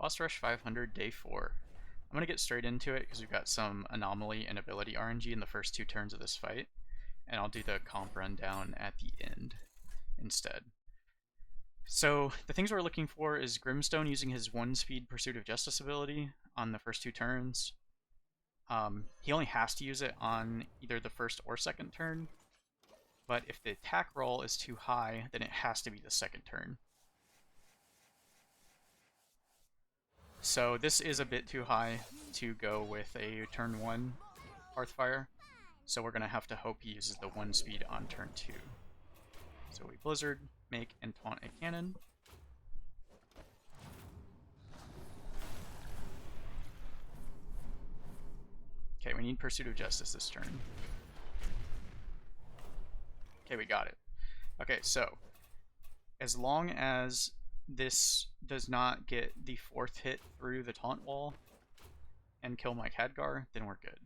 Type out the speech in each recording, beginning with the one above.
Boss Rush 500, Day 4. I'm going to get straight into it because we've got some anomaly and ability RNG in the first 2 turns of this fight, and I'll do the comp rundown at the end instead. So the things we're looking for is Grimstone using his 1-speed Pursuit of Justice ability on the first 2 turns. He only has to use it on either the first or second turn, but if the attack roll is too high, then it has to be the second turn. So this is a bit too high to go with a turn 1 Hearthfire, so we're going to have to hope he uses the 1 speed on turn 2. So we Blizzard, make, and taunt a cannon. Okay, we need Pursuit of Justice this turn. Okay, we got it. Okay, so as long as this does not get the 4th hit through the taunt wall and kill my Khadgar, then we're good.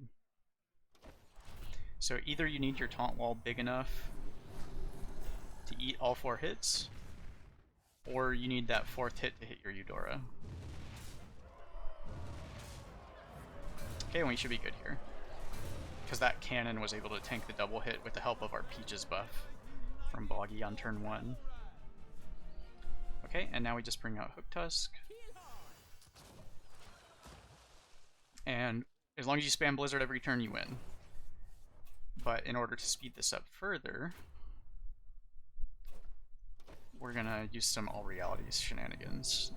So either you need your taunt wall big enough to eat all 4 hits, or you need that 4th hit to hit your Eudora. Okay, we should be good here, because that cannon was able to tank the double hit with the help of our Peaches buff from Boggy on turn 1. Okay, and now we just bring out Hooktusk. And as long as you spam Blizzard every turn, you win. But in order to speed this up further, we're gonna use some All Realities shenanigans.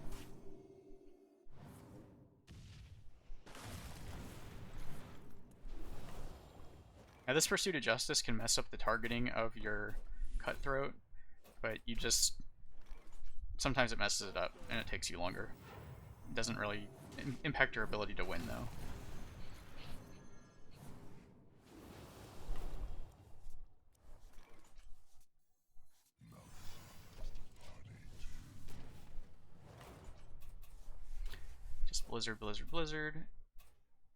Now this Pursuit of Justice can mess up the targeting of your Cutthroat, but you just... sometimes it messes it up and it takes you longer. It doesn't really impact your ability to win though. Just Blizzard, Blizzard, Blizzard.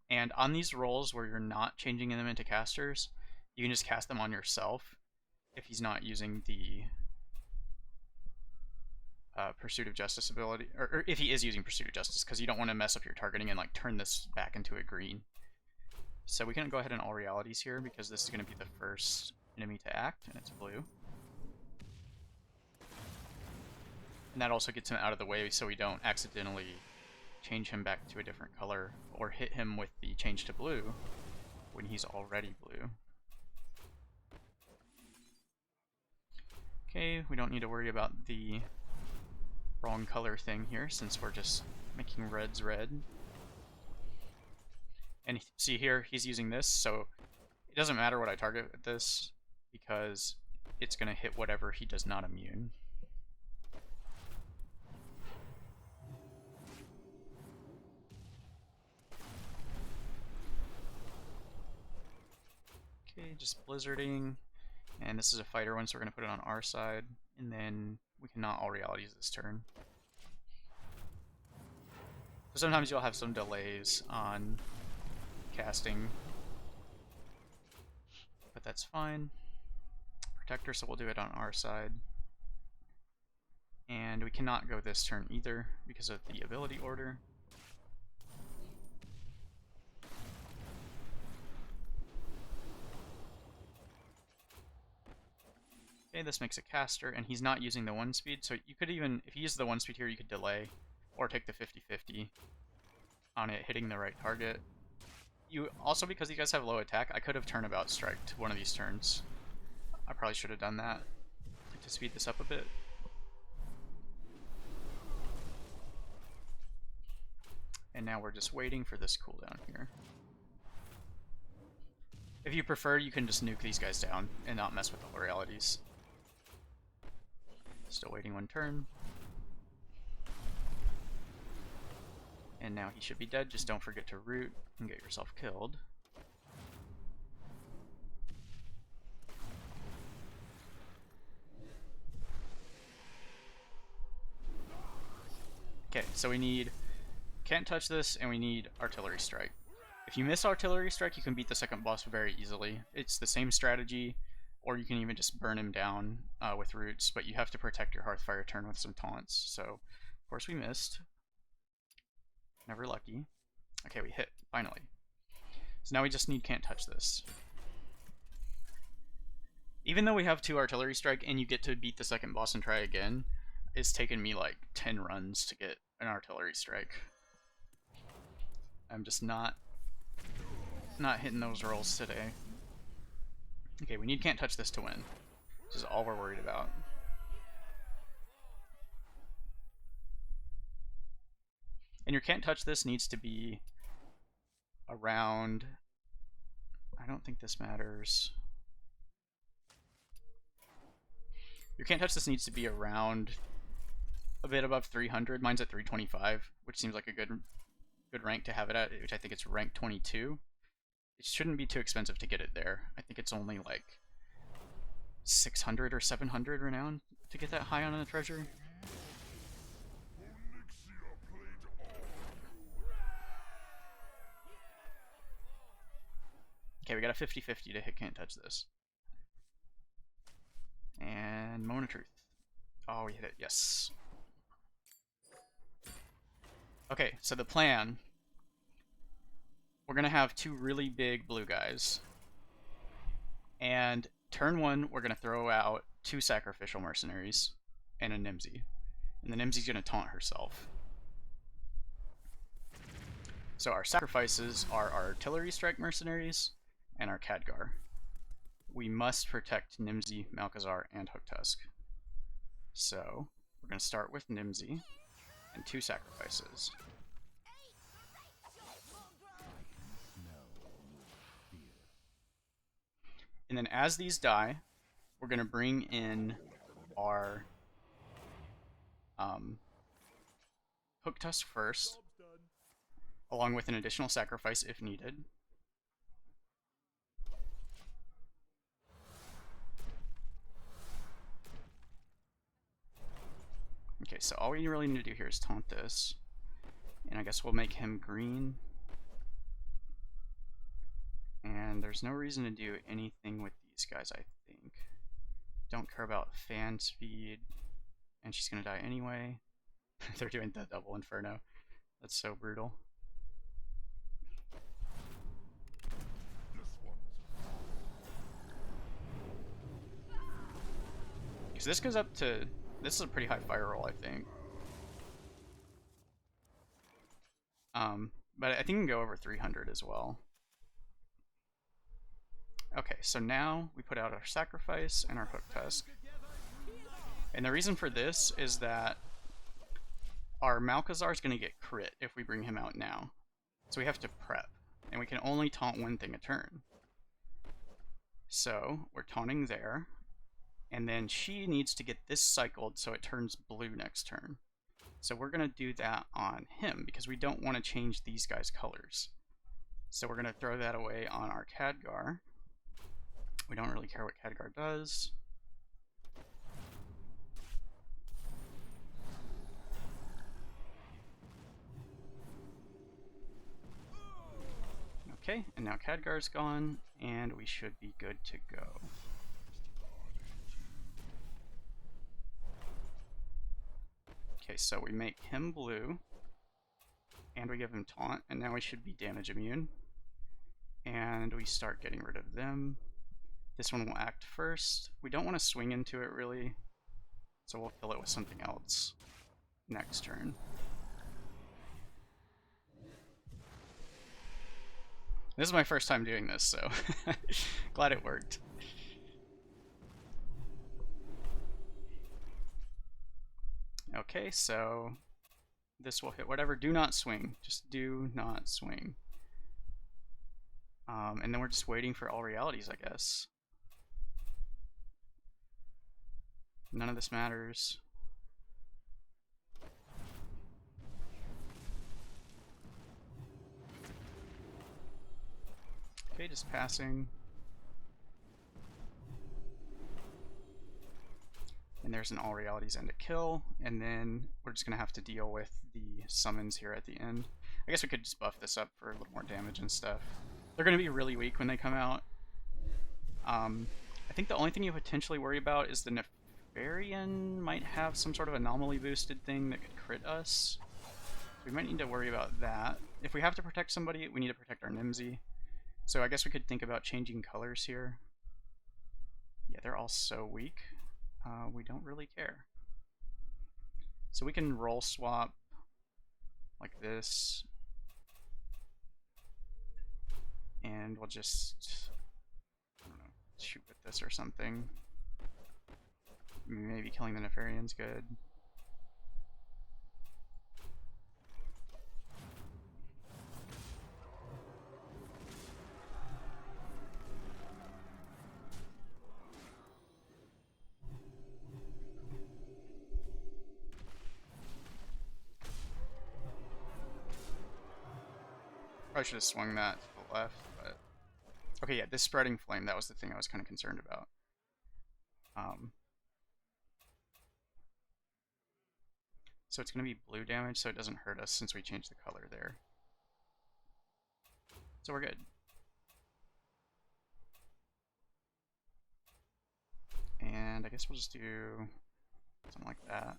And on these rolls where you're not changing them into casters, you can just cast them on yourself if he's not using the Pursuit of Justice ability, or if he is using Pursuit of Justice, because you don't want to mess up your targeting and like turn this back into a green. So we can go ahead and All Realities here because this is going to be the first enemy to act, and it's blue. And that also gets him out of the way so we don't accidentally change him back to a different color or hit him with the change to blue when he's already blue. Okay, we don't need to worry about the wrong color thing here since we're just making reds red. And see here, he's using this, so it doesn't matter what I target with this because it's going to hit whatever he does not immune. Okay, just Blizzarding, and this is a fighter one, so we're going to put it on our side, and then we cannot All Realities this turn. So sometimes you'll have some delays on casting, but that's fine. Protector, so we'll do it on our side. And we cannot go this turn either because of the ability order. Okay, this makes a caster, and he's not using the 1 speed, so you could even, if he uses the 1 speed here, you could delay, or take the 50-50 on it hitting the right target. You also, because you guys have low attack, I could have turnabout striked one of these turns. I probably should have done that to speed this up a bit. And now we're just waiting for this cooldown here. If you prefer, you can just nuke these guys down and not mess with the realities. Still waiting 1 turn. And now he should be dead, just don't forget to root and get yourself killed. Okay, so we need can't touch this, and we need Artillery Strike. If you miss Artillery Strike, you can beat the second boss very easily. It's the same strategy, or you can even just burn him down with roots, but you have to protect your Hearthfire turn with some taunts. So, of course we missed. Never lucky. Okay, we hit, finally. So now we just need can't touch this. Even though we have 2 artillery strike and you get to beat the second boss and try again, it's taken me like 10 runs to get an artillery strike. I'm just not hitting those rolls today. Okay, we need can't touch this to win. This is all we're worried about. And your can't touch this needs to be around... I don't think this matters. Your can't touch this needs to be around a bit above 300. Mine's at 325, which seems like a good rank to have it at, which I think it's rank 22. It shouldn't be too expensive to get it there. I think it's only like 600 or 700 renown to get that high on a treasure. Okay, we got a 50-50 to hit can't touch this. And Moment of Truth. Oh, we hit it. Yes. Okay, so the plan. We're going to have 2 really big blue guys. And turn 1, we're going to throw out 2 sacrificial mercenaries and a Nemsy. And the Nemsy's going to taunt herself. So our sacrifices are our artillery strike mercenaries and our Khadgar. We must protect Nemsy, Malchezaar, and Hooktusk. So we're going to start with Nemsy and 2 sacrifices. And then as these die, we're going to bring in our Hooktusk first, along with an additional sacrifice if needed. Okay, so all we really need to do here is taunt this. And I guess we'll make him green. And there's no reason to do anything with these guys, I think. Don't care about fan speed. And she's gonna die anyway. They're doing the double inferno. That's so brutal. Because this goes up to... This is a pretty high fire roll, I think. But I think it can go over 300 as well. Okay, so now we put out our sacrifice and our Hooktusk. And the reason for this is that our Malchezaar is going to get crit if we bring him out now. So we have to prep. And we can only taunt 1 thing a turn. So we're taunting there. And then she needs to get this cycled so it turns blue next turn. So we're going to do that on him because we don't want to change these guys' colors. So we're going to throw that away on our Khadgar. We don't really care what Khadgar does. Okay, and now Khadgar's gone, and we should be good to go. Okay, so we make him blue, and we give him taunt, and now we should be damage immune. And we start getting rid of them. This one will act first. We don't want to swing into it really, so we'll kill it with something else next turn. This is my first time doing this, so glad it worked. Okay, so this will hit whatever. Do not swing. Just do not swing. And then we're just waiting for all realities, I guess. None of this matters. Okay, just passing. And there's an all realities end to kill, and then we're just gonna have to deal with the summons here at the end. I guess we could just buff this up for a little more damage and stuff. They're gonna be really weak when they come out. I think the only thing you potentially worry about is the Nefarian might have some sort of anomaly boosted thing that could crit us. We might need to worry about that. If we have to protect somebody, we need to protect our Nemsy. So I guess we could think about changing colors here. Yeah, they're all so weak. We don't really care. So we can roll swap like this. And we'll just, I don't know, shoot with this or something. Maybe killing the Nefarian's good. Probably should have swung that to the left, but... Okay, yeah, this spreading flame, that was the thing I was kind of concerned about. So it's going to be blue damage, so it doesn't hurt us since we changed the color there. So we're good. And I guess we'll just do something like that.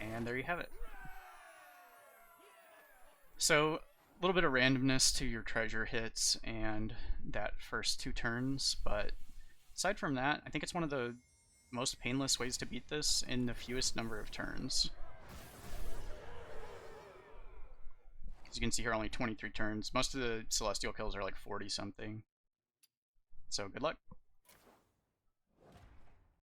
And there you have it. So, a little bit of randomness to your treasure hits and that first 2 turns, but aside from that, I think it's one of the most painless ways to beat this in the fewest number of turns. As you can see here, only 23 turns. Most of the Celestial kills are like 40 something. So good luck.